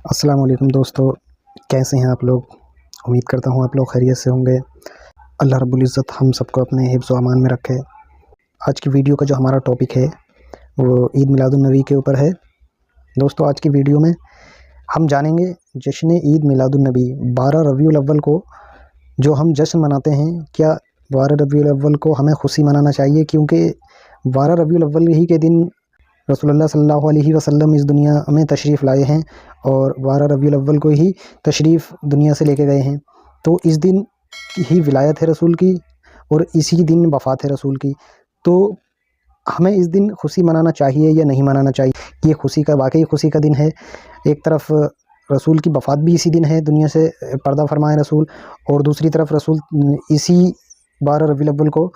अस्सलाम वालेकुम दोस्तों, कैसे हैं आप लोग। उम्मीद करता हूँ आप लोग खैरियत से होंगे। अल्लाह रब्बुल इज़्ज़त हम सबको अपने हिफ्ज़ व अमान में रखे। आज की वीडियो का जो हमारा टॉपिक है वो ईद मिलादुन्नबी के ऊपर है। दोस्तों, आज की वीडियो में हम जानेंगे जश्न ईद मिलादुन्नबी 12 रबीउल अव्वल को जो हम जश्न मनाते हैं, क्या 12 रबीउल अव्वल को हमें खुशी मनाना चाहिए, क्योंकि 12 रबीउल अव्वल ही के दिन रसूलुल्लाह सल्लल्लाहु अलैहि वसल्लम इस दुनिया में तशरीफ़ लाए हैं और 12 रबीउल अव्वल को ही तशरीफ़ दुनिया से लेके गए हैं। तो इस दिन ही विलायत है रसूल की और इसी दिन वफ़ात है रसूल की। तो हमें इस दिन खुशी मनाना चाहिए या नहीं मनाना चाहिए। ये खुशी का वाकई खुशी का दिन है। एक तरफ रसूल की वफ़ात भी इसी दिन है, दुनिया से पर्दा फरमाए रसूल, और दूसरी तरफ रसूल इसी 12 रबीउल अव्वल को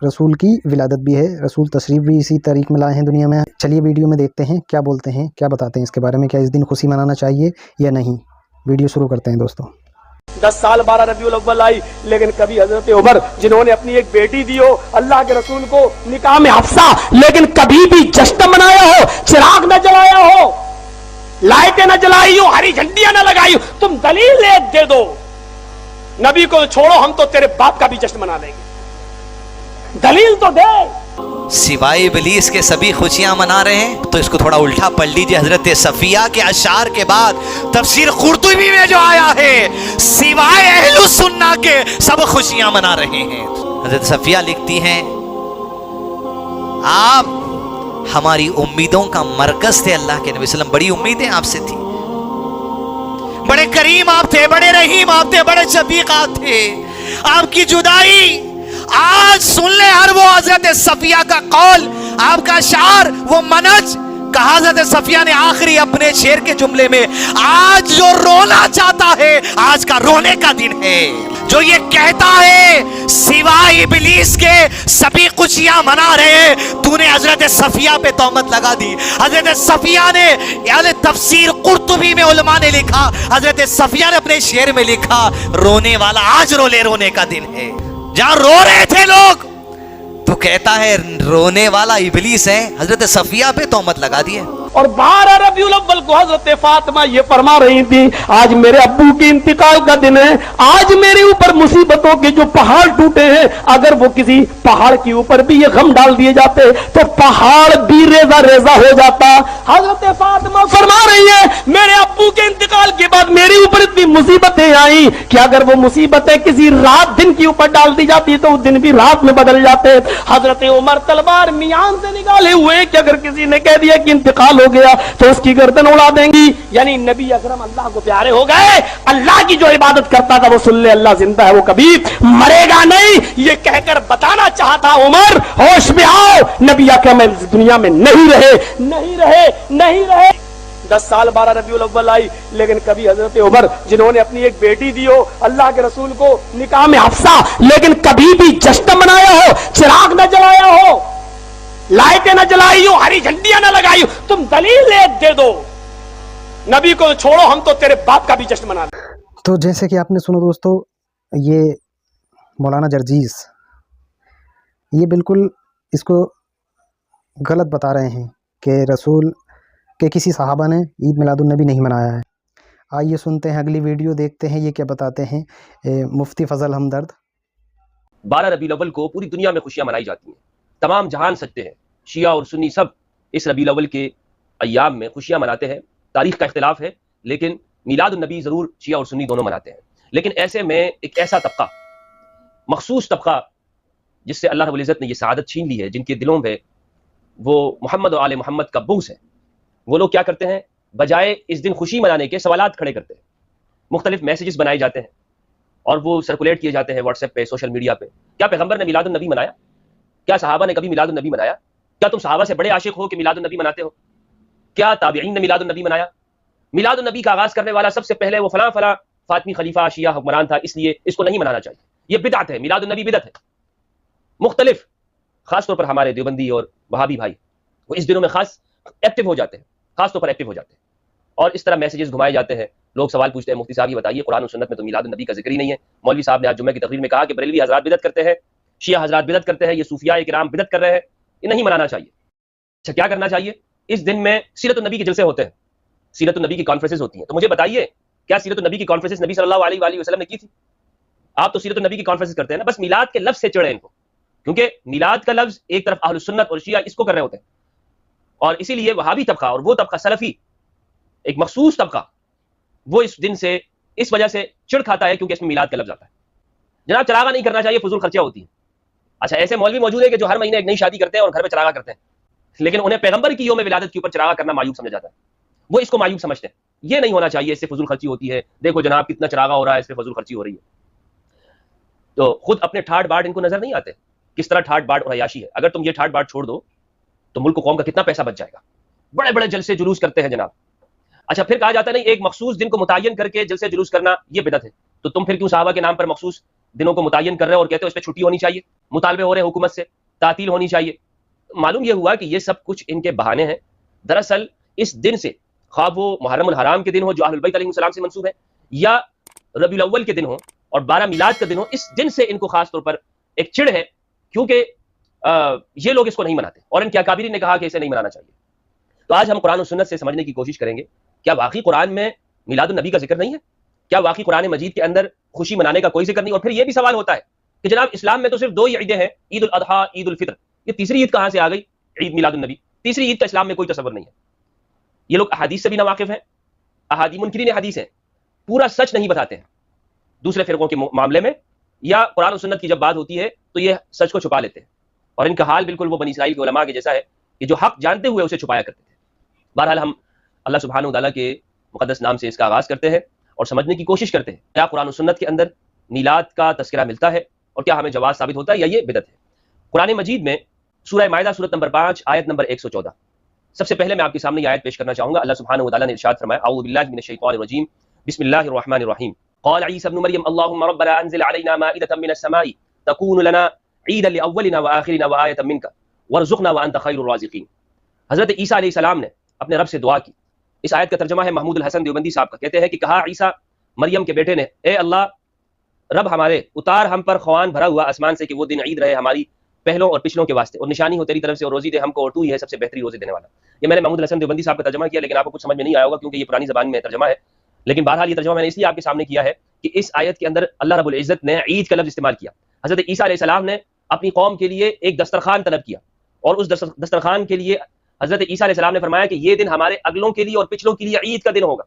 रसूल की विलादत भी है। रसूल तशरीफ़ भी इसी तारीख में लाए हैं दुनिया में। चलिए वीडियो में देखते हैं क्या बोलते हैं, क्या बताते हैं इसके बारे में, क्या इस दिन खुशी मनाना चाहिए या नहीं। वीडियो शुरू करते हैं दोस्तों। 10 साल 12 रबीउल अव्वल आई, लेकिन कभी हजरत उमर जिन्होंने अपनी एक बेटी दी हो अल्लाह के रसूल को निकाह में हफ्सा, लेकिन कभी भी जश्न मनाया हो, चिराग न जलाया हो, लाइटें न जलाई हो, हरी झंडियां न लगाई हो। तुम दलील दे दो, नबी को छोड़ो, हम तो तेरे बाप का भी जश्न मना लेंगे। दलील तो दे। सिवाय इबलीस के सभी खुशियां मना रहे हैं, तो इसको थोड़ा उल्टा पढ़ लीजिए। हजरत सफिया के अशार के बाद तफसीर कुर्तुबी में जो आया है, सिवाय अहलु सुन्ना के सब खुशियां मना रहे हैं। हजरत सफिया लिखती हैं, आप हमारी उम्मीदों का मरकज थे। अल्लाह के नबी सल्लम, बड़ी उम्मीदें आपसे थी, बड़े करीम आप थे, बड़े रहीम आप थे, बड़े शफीक आप थे। आपकी जुदाई आज सुन ले हर वो हजरत सफिया का कौल, आपका शार, वो मनज कहा हजरत सफिया ने आखिरी अपने शेर के जुमले में, आज जो रोना चाहता है आज का रोने का दिन है। जो ये कहता है सिवाय इबलीस के सभी खुशियां मना रहे हैं, तूने हजरत सफिया पे तोहमत लगा दी। हजरत सफिया ने, यानी तफसीर कुर्तुबी में उलमा ने लिखा, हजरत सफिया ने अपने शेर में लिखा, रोने वाला आज रोने का दिन है। जहां रो रहे थे लोग, तो कहता है रोने वाला इबलीस है। हजरत सफिया पे तोहमत लगा दिए। और 12 रबीउल अव्वल को हजरत फातिमा ये फरमा रही थी, आज मेरे अब्बू के इंतकाल का दिन है, आज मेरे ऊपर मुसीबतों के जो पहाड़ टूटे हैं, अगर वो किसी पहाड़ के ऊपर भी ये गम डाल दिए जाते तो पहाड़ भी रेजा रेजा हो जाता। हजरत फातिमा फरमा रही है, मेरे अब्बू के इंतकाल के बाद मेरे ऊपर इतनी मुसीबतें आई कि अगर वो मुसीबतें किसी रात दिन के ऊपर डाल दी जाती तो वो दिन भी रात में बदल जाते। हजरत उमर तलवार मियान से निकाले हुए कि अगर किसी ने कह दिया कि इंतकाल हो गया तो उसकी गर्दन उड़ा देंगी। यानी नबी अकरम अल्लाह को प्यारे हो गए, अल्लाह की जो इबादत करता था वो सुन ले, अल्लाह जिंदा है, वो कभी मरेगा नहीं। ये कहकर बताना चाहता उमर, होश में आओ, नबी अकरम इस दुनिया में नहीं रहे। 10 साल 12 रबीउल अव्वल आई, लेकिन कभी हजरत उमर जिन्होंने अपनी एक बेटी दी हो अल्लाह के रसूल को निकाह में हफ्सा, लेकिन कभी भी जश्न मनाया हो, चिराग न जलाया हो, लाइटें न जलाई हो, हरी झंडियां न लगाई हो। तुम दलील दे दो, नबी को छोड़ो, हम तो तेरे बाप का भी जश्न मना लेंगे। तो जैसे कि आपने सुना दोस्तों, ये मौलाना जर्जीस ये बिल्कुल इसको गलत बता रहे हैं कि रसूल के किसी सहाबा ने ईद मिलादुन्नबी नहीं मनाया है। आइए सुनते हैं अगली वीडियो, देखते हैं ये क्या बताते हैं मुफ्ती फजल हमदर्द। 12 रबीउल अव्वल को पूरी दुनिया में खुशियां मनाई जाती हैं, तमाम जहान सजते हैं, शिया और सुन्नी सब इस रबीउल अव्वल के अय्याम में खुशियां मनाते हैं। तारीख का इख्तिलाफ है, लेकिन मिलादुन्नबी जरूर शिया और सुन्नी दोनों मनाते हैं। लेकिन ऐसे में एक ऐसा तबका, मखसूस तबका, जिससे अल्लाह रब्बुल इज़्ज़त ने ये सआदत छीन ली है, जिनके दिलों में वो मोहम्मद और आले मोहम्मद का बुग़्ज़ है, वो लोग क्या करते हैं, बजाय इस दिन खुशी मनाने के सवालात खड़े करते हैं। मुख्तलिफ मैसेजेस बनाए जाते हैं और वो सर्कुलेट किए जाते हैं व्हाट्सएप पे, सोशल मीडिया पे। क्या पैगंबर ने मिलादुन्नबी मनाया? क्या सहाबा ने कभी मिलादुन्नबी मनाया? क्या तुम सहाबा से बड़े आशिक हो कि मिलादुन्नबी मनाते हो? क्या ताबिईन ने मिलादुन्नबी मनाया? मिलादुन्नबी का आगाज करने वाला सबसे पहले वो फलां फलां फातिमी खलीफा शिया हुक्मरान था, इसलिए इसको नहीं मनाना चाहिए, ये बिदअत है, मिलादुन्नबी बिदअत है। मुख्तलिफ, खासतौर पर हमारे देवबंदी और वहाबी भाई, वो इस दिनों में खास एक्टिव हो जाते हैं, खासतौर पर एक्टिव हो जाते हैं, और इस तरह मैसेजेस घुमाए जाते हैं। लोग सवाल पूछते हैं, मुफ्ती साहब ये बताइए, कुरान और सुन्नत में तो मिलादुन्नबी का जिक्र ही नहीं है। मौलवी साहब ने आज जुम्मे की तकरीर में कहा कि बरेलवी हज़रात बिदअत करते हैं, शिया हज़रात बिदअत करते हैं, ये सूफिया किराम बिदअत कर रहे हैं, ये नहीं मनाना चाहिए। अच्छा, क्या करना चाहिए? इस दिन में सीरत नबी के जलसे होते हैं, सीरत नबी की कॉन्फ्रेंसेस होती हैं, तो मुझे बताइए क्या सीरत नबी की कॉन्फ्रेंसेस नबी सल्लल्लाहु अलैहि वसल्लम ने की थी? आप तो सीरत नबी की कॉन्फ्रेंसेस करते हैं ना, बस मिलाद के लफ्ज से चिढ़े इनको, क्योंकि मिलाद का लफ्ज एक तरफ अहलुस सुन्नत और शिया इसको कर रहे होते हैं, और इसीलिए वहाबी तबका और वो तबका सलफी एक मखसूस तबका वो इस दिन से इस वजह से चिढ़ खाता है क्योंकि इसमें मिलाद का लफ्ज आता है। जनाब चरागा नहीं करना चाहिए, फजूल खर्चियां होती है। अच्छा, ऐसे मौलवी मौजूद है कि जो हर महीने एक नई शादी करते हैं और घर में चरागा करते हैं, लेकिन उन्हें पैगंबर की यौम विलादत के ऊपर चरागा करना मायूब समझा जाता है, वो इसको मायूब समझते हैं। ये नहीं होना चाहिए, इससे फजूल खर्ची होती है, देखो जनाब कितना चरागा हो रहा है, इससे फजूल खर्ची हो रही है। तो खुद अपने ठाट बाट इनको नजर नहीं आते किस तरह ठाट बाट और अयाशी है। अगर तुम ये ठाट बाट छोड़ दो तो मुल्क कौम का कितना पैसा बच जाएगा। बड़े बड़े जलसे जुलूस करते हैं जनाब। अच्छा, फिर कहा जाता है नहीं, एक मखसूस दिन को मुतय्यन करके जलसे जुलूस करना ये बिदअत है, तो तुम फिर क्यों सहाबा के नाम पर मखसूस दिनों को मुतय्यन कर रहे हो और कहते हो इस पर छुट्टी होनी चाहिए, मुतालबे हो रहे हुकूमत से, तातील होनी चाहिए। मालूम यह हुआ कि ये सब कुछ इनके बहाने हैं। दरअसल इस दिन से, खा वो मुहर्रमुल हराम के दिन हो जो अहलुल बैत अलैहिस्सलाम से मंसूब है, या रबीउल अव्वल के दिन हो और 12 मिलाद का दिन हो, इस दिन से इनको खास तौर पर एक चिढ़ है, क्योंकि ये लोग इसको नहीं मनाते और इनके अकाबिरीन ने कहा कि इसे नहीं मनाना चाहिए। तो आज हम कुरान और सुन्नत से समझने की कोशिश करेंगे, क्या वाकई कुरान में मिलादुन नबी का जिक्र नहीं है? क्या वाकई कुरान मजीद के अंदर खुशी मनाने का कोई जिक्र नहीं? और फिर यह भी सवाल होता है कि जनाब इस्लाम में तो सिर्फ 2 ही ईदें हैं, ईद उल अदहा, ईद उल फितर, ये तीसरी ईद कहां से आ गई, ईद मिलादुन नबी? तीसरी ईद का इस्लाम में कोई तसव्वुर नहीं है। ये लोग अहादीस से भी नावाकिफ हैं, मुनकिरीन हदीस हैं, पूरा सच नहीं बताते हैं दूसरे फिरकों के मामले में, या कुरान और सुन्नत की जब बात होती है तो ये सच को छुपा लेते हैं। और इनका हाल बिल्कुल वो बनी इसराइल के उलमा के जैसा है कि जो हक जानते हुए उसे छुपाया करते थे। बहरहाल हम अल्लाह सुब्हानहू व तआला के मुकद्दस नाम से इसका आगाज करते हैं और समझने की कोशिश करते हैं क्या कुरान और सुन्नत के अंदर मिलाद का तज़किरा मिलता है और क्या हमें जवाब साबित होता है या ये बिदअत है। कुरान मजीद में सूरह माइदा सूरत नंबर 5 आयत नंबर 114, सबसे पहले मैं आपके सामने ये आयत पेश करना चाहूंगा। अल्लाह सुब्हानहू व तआला ने इरशाद फरमाया, औज़ु बिल्लाहि मिनश शैतानिर रजीम, बिस्मिल्लाहिर रहमानिर रहीम, क़ाल ईसा इब्न मरियम अल्लाहुम्मा रब्बना अंज़िल अलैना माइदतम मिनस समाई तकूनु लना ईदन लिअव्वलिना व आखिरिना व आयतम मिनका वरज़ुक़ना व अंत खैरुर राज़िक़ीन। हज़रत ईसा अलैहिस्सलाम ने अपने रब से दुआ की। इस आयत का तर्जुमा है महमूद अल हसन देवबंदी साहब का। कहते हैं कि कहा ईसा मरियम के बेटे ने, ए अल्लाह रब हमारे, उतार हम पर ख्वान भरा हुआ आसमान से कि वो दिन ईद रहे हमारी पहलों और पिछलों के वास्ते, और निशानी हो तेरी तरफ से, और रोजी दे हमको, और तू ही है सबसे बेहतरीन रोजी देने वाला। ये मैंने महमूद अल हसन देवबंदी साहब का तर्जुमा किया, लेकिन आपको कुछ समझ में नहीं आया होगा क्योंकि ये पुरानी ज़बान में तर्जुमा है। लेकिन बहरहाल ये तर्जुमा मैंने इसलिए आपके सामने किया है कि इस आयत के अंदर अल्लाह रब्बुल इज़्ज़त ने ईद का लफ्ज़ इस्तेमाल किया। हज़रत ईसा अलैहिस्सलाम ने अपनी कौम के लिए एक दस्तरखान तलब किया और उस दस्तरखान के लिए हज़रत ईसा अलैहिस्सलाम ने फरमाया कि ये दिन हमारे अगलों के लिए और पिछलों के लिए ईद का दिन होगा,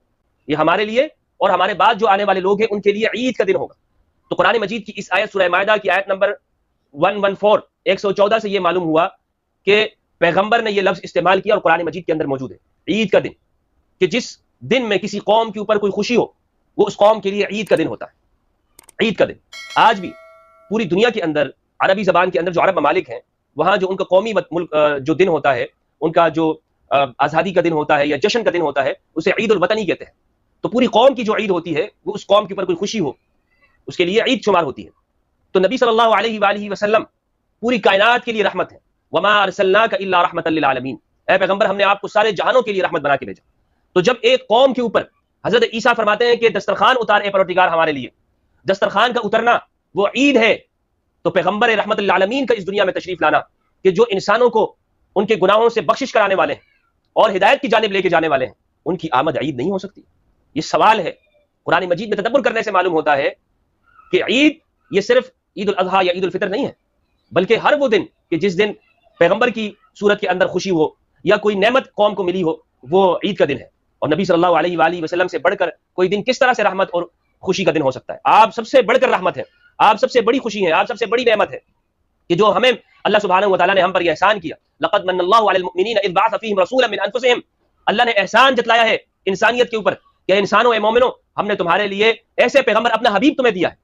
ये हमारे लिए और हमारे बाद जो आने वाले लोग हैं उनके लिए ईद का दिन होगा। तो कुरान मजीद की इस आयत सूरह माइदा की आयत नंबर 114 से ये मालूम हुआ कि पैगंबर ने ये लफ्ज इस्तेमाल किया और कुरान मजीद के अंदर मौजूद है, ईद का दिन, कि जिस दिन में किसी कौम के ऊपर कोई खुशी हो वो उस कौम के लिए ईद का दिन होता है। ईद का दिन आज भी पूरी दुनिया के अंदर अरबी जबान के अंदर जो अरब ममालिक हैं वहां जो उनका कौमी जो दिन होता है, उनका जो आज़ादी का दिन होता है या जश्न का दिन होता है, उसे ईद उल वतनी कहते हैं। तो पूरी कौम की जो ईद होती है वो उस कौम के ऊपर कोई खुशी हो उसके लिए ईद शुमार होती है। तो नबी सल्लल्लाहु अलैहि वसल्लम पूरी कायनात के लिए रहमत है। वमा अरसलनाका इल्ला रहमतल लिल आलमीन, ऐ पैगंबर हमने आपको सारे जहानों के लिए रहमत बना के भेजा। तो जब एक कौम के ऊपर हजरत ईसा फरमाते हैं कि दस्तरखान उतार ए परवरदिगार हमारे लिए, दस्तरखान का उतरना वो ईद है, तो पैगंबर रहमतुल लिल आलमीन का इस दुनिया में तशरीफ लाना कि जो इंसानों को उनके गुनाहों से बख्शिश कराने वाले हैं और हिदायत की जानिब लेके जाने वाले हैं, उनकी आमद ईद नहीं हो सकती। ये सवाल है। कुरान मजीद में तदब्बुर करने से मालूम होता है कि ईद ये सिर्फ ईद उल अज़हा या ईद उल फितर नहीं है, बल्कि हर वो दिन कि जिस दिन पैगंबर की सूरत के अंदर खुशी हो या कोई नेमत कौम को मिली हो, वो ईद का दिन है। और नबी सल्लल्लाहु अलैहि वसल्लम से बढ़कर कोई दिन किस तरह से रहमत और खुशी का दिन हो सकता है। आप सबसे बढ़कर रहमत है, आप सबसे बड़ी खुशी है, आप सबसे बड़ी नेमत है कि जो हमें अल्लाह सुब्हानहू व तआला ने हम पर यह एहसान किया। लक़द मन्नल्लाहु अलल मुमिनीना इज़ बअसा फ़ीहिम रसूलन मिन अनफुसिहिम, अल्लाह ने एहसान जतलाया है इंसानियत के ऊपर कि इंसानों ए मोमिनो, हमने तुम्हारे लिए ऐसे पैगंबर अपना हबीब तुम्हें दिया है,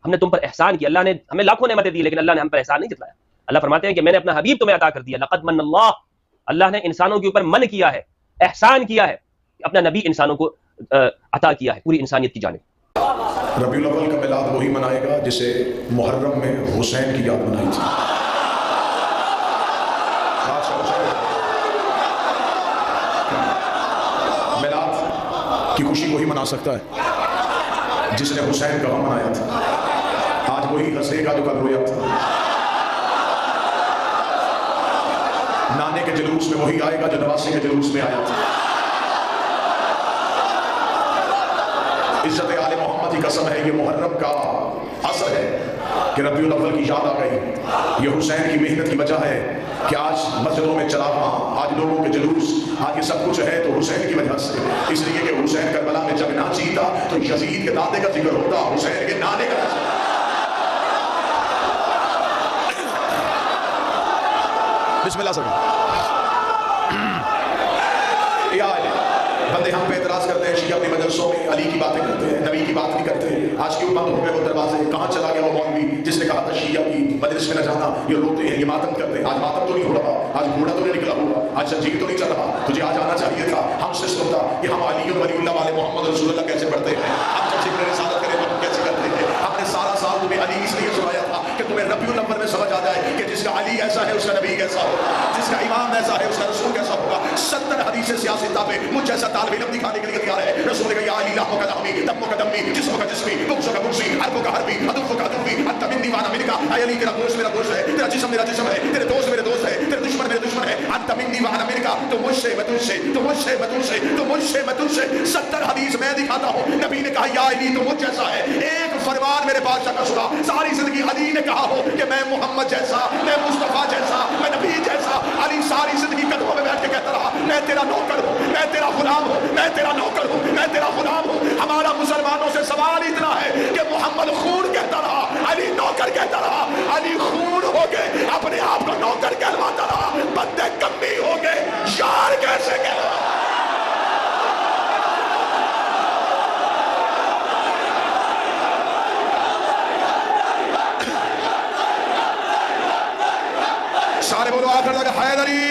हमने तुम पर एहसान किया। अल्लाह ने हमें लाखों नेमतें दी लेकिन अल्लाह ने हम पर एहसान नहीं जतलाया। अल्लाह फरमाते हैं कि मैंने अपना हबीब तुम्हें अता कर दिया। लक़द मन्नल्लाह, अल्लाह ने इंसानों के ऊपर मन किया है, एहसान किया है, अपना नबी इंसानों को अता किया है पूरी इंसानियत की जानिब। रबीउल अव्वल का मिलाद वही मनाएगा जिसे मुहर्रम में हुसैन की याद मनाई थी। मिलाद की खुशी वही मना सकता है जिसने हुसैन का गम मनाया था। आज वही हंसेगा जो कल रोया था। नाने के जुलूस में वही आएगा जो नवासे के जुलूस में आया था। इज्जत आले मोहम्मद की कसम है, ये मुहर्रम का असर है कि रबीउल अव्वल की याद आ गई। ये हुसैन की मेहनत की वजह है कि आज मस्जिदों में चराग़, आज लोगों के जुलूस, आज ये सब कुछ है तो हुसैन की वजह से। इसलिए कि हुसैन करबला में जब ना जीता तो यजीद के दादे का जिक्र होता, हुसैन के नाने का। बिस्मिल्लाह सर। बंदे हम पे एतराज करते हैं, शिया अपने मदरसों में अली की बातें करते हैं, नबी की बात नहीं करते। आज क्यों बंद हो गए वो दरवाजे? कहाँ चला गया वो मौलवी जिसने कहा था शिया की मजलिस में न जाना? ये रोते हैं, ये मातम करते हैं। आज मातम तो नहीं हो रहा, आज घोड़ा तो नहीं निकला हुआ, आज जंजीर तो नहीं चल रहा। तुझे आज आना चाहिए था, हमसे सुनता कि हम अली और वलीउल्लाह वाले मोहम्मद रसूलुल्लाह कैसे पढ़ते हैं, हम जब जिक्र रिसालत करें तो हम कैसे करते हैं। हमने सारा साल तुम्हें अली इसलिए सुनाया था कि तुम्हें रबीउल अव्वल में समझ आ जाए कि जिसका अली ऐसा है उसका नबी कैसा होगा, जिसका इमाम ऐसा है उसका रसूल कैसा होगा। 70 हदीस सियासत पे मुझ जैसा तालिब इल्म दिखाने के लिए तैयार है। रसूल ने कहा या अली लाहो का लामी, दम्मो का दम्मी, जिस्मो का जिस्मी, बुक्सो का बुक्सी, हरबो का हरबी, अदुफो का अदुफी, अंत मिन्नी वाना मिनका। ऐ अली तेरा गोश्त मेरा गोश्त है, तेरा जिस्म मेरा जिस्म है, तेरे दोस्त मेरे दोस्त है, तेरे दुश्मन मेरे दुश्मन है। अंत मिन्नी वाना मिनका, तो मुझसे मैं तुझसे, तो मुझसे मैं तुझसे, तो मुझसे मैं तुझसे। 70 हदीस मैं दिखाता हूँ। नबी ने कहा या अली तो मुझ जैसा है। एक फरमान मेरे बादशाह का सुना। सारी जिंदगी अली ने कहा हो कि मैं मोहम्मद जैसा, मैं मुस्तफा जैसा, मैं नबी जैसा। अली सारी जिंदगी कदमों में बैठ के कहता रहा मैं तेरा नौकर हूँ, मैं तेरा गुलाम हूँ, मैं तेरा नौकर हूँ, मैं तेरा गुलाम हूँ। हमारा मुसलमानों से सवाल इतना है कि मोहम्मद खून कहता रहा, अली नौकर कहता रहा। अली खून हो गए, अपने आप को नौकर कहलवाता रहा। बंदे कमी हो गए, यार कैसे कहलवा। सारे बोलो आखिर तक हैदरी।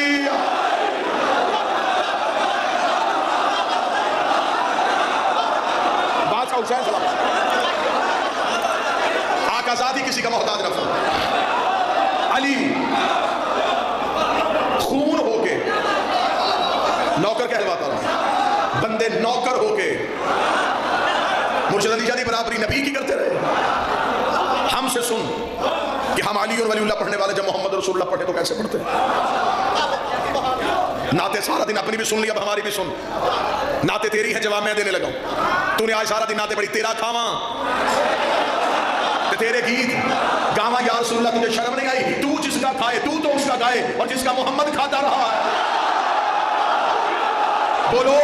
बादशाह हुसैन सलाम आका आजादी किसी का मोहताज न था। अली खून होके नौकर कहलवाता रहा। बंदे नौकर होके मुर्शिद अली जानी बराबरी नबी की करते रहे। हमसे सुन कि हम अली और वलीउल्लाह पढ़ने वाले जब मोहम्मद रसूलुल्लाह पढ़े तो कैसे पढ़ते हैं। नाते सारा दिन अपनी भी सुन ली, अब हमारी भी सुन। नाते तेरी है, जवाब मैं देने लगा। तूने आज सारा दिन नाते पढ़ी, तेरा खावा तेरे गीत गावा या रसूलुल्लाह, तुझे शर्म नहीं आई? तू जिसका खाए तू तो उसका गाए, और जिसका मोहम्मद खाता रहा है। बोलो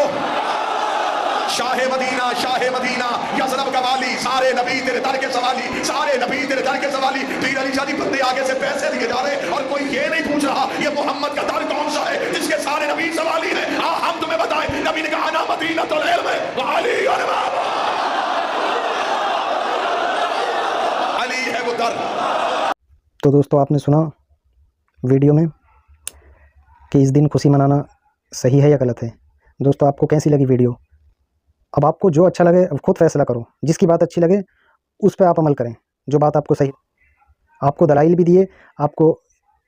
शाहे मदीना यज़रब का वाली, सारे नबी तेरे दर के सवाली, सारे नबी तेरे दर के सवाली। पीर अली शादी बंदे आगे से पैसे दिए जा रहे और कोई ये नहीं पूछ रहा ये मोहम्मद का दर कौन सा है जिसके सारे नबी सवाली हैं। हम तुम्हें बताएं, नबी ने कहा ना मदीनतुल इल्म व अली है वो दर। तो दोस्तों आपने सुना वीडियो में कि इस दिन खुशी मनाना सही है या गलत है। दोस्तों आपको कैसी लगी वीडियो? अब आपको जो अच्छा लगे अब खुद फैसला करो। जिसकी बात अच्छी लगे उस पर आप अमल करें, जो बात आपको सही। आपको दलाइल भी दिए, आपको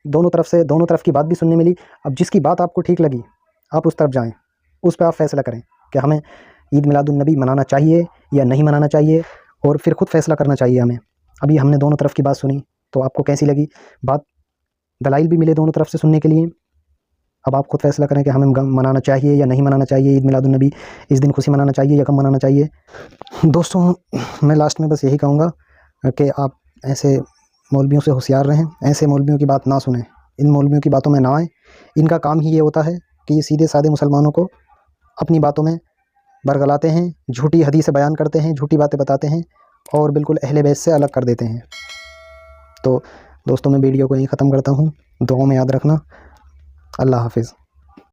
दोनों तरफ की बात भी सुनने मिली। अब जिसकी बात आपको ठीक लगी आप उस तरफ जाएं, उस पर आप फैसला करें कि हमें ईद मिलादुन्नबी मनाना चाहिए या नहीं मनाना चाहिए, और फिर खुद फैसला करना चाहिए हमें। अभी हमने दोनों तरफ की बात सुनी तो आपको कैसी लगी बात? दलाइल भी मिले दोनों तरफ से सुनने के लिए। अब आप खुद फैसला करें कि हमें मनाना चाहिए या नहीं मनाना चाहिए ईद मिलादुन्नबी, इस दिन खुशी मनाना चाहिए या कम मनाना चाहिए। दोस्तों मैं लास्ट में बस यही कहूँगा कि आप ऐसे मौलवियों से होशियार रहें, ऐसे मौलवियों की बात ना सुनें, इन मौलवियों की बातों में ना आएँ। इनका काम ही ये होता है कि ये सीधे साधे मुसलमानों को अपनी बातों में बरगलाते हैं, झूठी हदीसें बयान करते हैं, झूठी बातें बताते हैं और बिल्कुल अहले बैत से अलग कर देते हैं। तो दोस्तों मैं वीडियो को यहीं ख़त्म करता हूँ। दुआओं में याद रखना। अल्लाह हाफिज़।